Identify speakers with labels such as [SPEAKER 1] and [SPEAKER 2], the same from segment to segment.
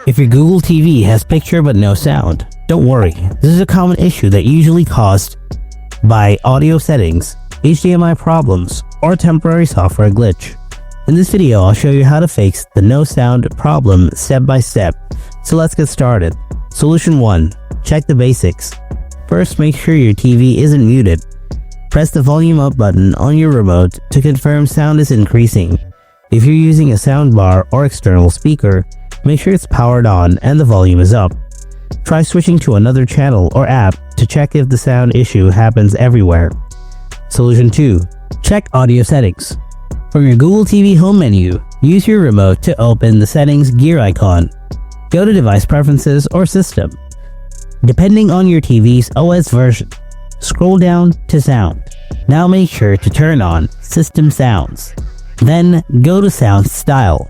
[SPEAKER 1] If your Google TV has picture but no sound, don't worry. This is a common issue that usually caused by audio settings, HDMI problems, or temporary software glitch. In this video, I'll show you how to fix the no sound problem step by step. So let's get started. Solution 1. Check the basics. First, make sure your TV isn't muted. Press the volume up button on your remote to confirm sound is increasing. If you're using a soundbar or external speaker, make sure it's powered on and the volume is up. Try switching to another channel or app to check if the sound issue happens everywhere. Solution 2. Check audio settings. From your Google TV home menu, use your remote to open the settings gear icon. Go to device preferences or system. Depending on your TV's OS version, scroll down to sound. Now make sure to turn on system sounds. Then go to sound style.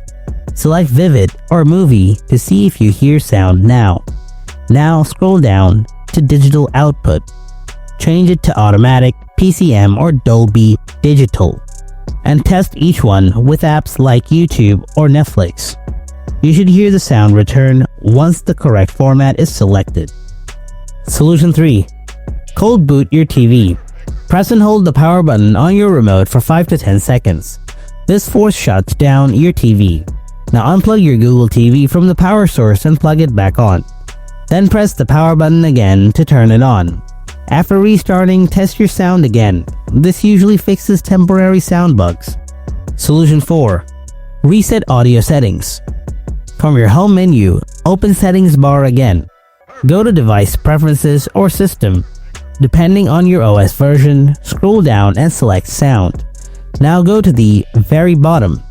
[SPEAKER 1] Select vivid or movie to see if you hear sound now. Now scroll down to digital output. Change it to automatic, PCM or Dolby Digital. And test each one with apps like YouTube or Netflix. You should hear the sound return once the correct format is selected. Solution 3. Cold boot your TV. Press and hold the power button on your remote for 5 to 10 seconds. This force shuts down your TV. Now unplug your Google TV from the power source and plug it back on. Then press the power button again to turn it on. After restarting, test your sound again. This usually fixes temporary sound bugs. Solution 4. Reset audio settings. From your home menu, open settings bar again. Go to device preferences or system. Depending on your OS version, scroll down and select sound. Now go to the very bottom.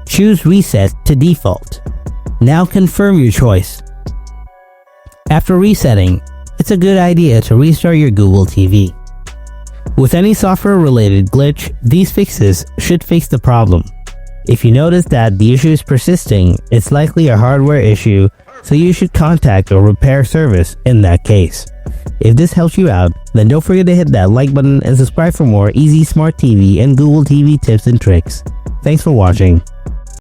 [SPEAKER 1] Choose reset to default. Now confirm your choice. After resetting, it's a good idea to restart your Google TV. With any software related glitch, these fixes should fix the problem. If you notice that the issue is persisting, it's likely a hardware issue, so you should contact a repair service in that case. If this helps you out, then don't forget to hit that like button and subscribe for more easy smart TV and Google TV tips and tricks. Thanks for watching.